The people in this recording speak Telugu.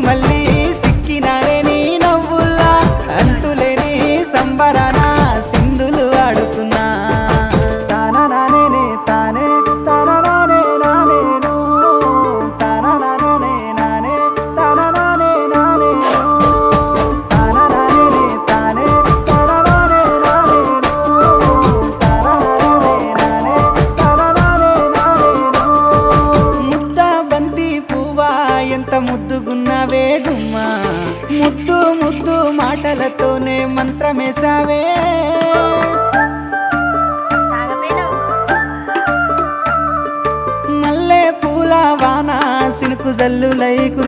మళ్ళీ సిక్కినారే నీ నవ్వుల్లా అంతులేని సంబరాన సింధులు ఆడుతున్నా తాననానే తానే తాననానే నానేను తాననానే నానే తాననానే నానేను తాననానే తానే తాననానే నానేను తాననానే నానే తాననానే నానేను ముద్ద బంతి పువ్వా ఎంత ముద్దుగున్నావే గుమ్మా ముద్దు ముద్దు మాటలతోనే మంత్రమేసావే మల్లె పూల వాన సినుకు జల్లులై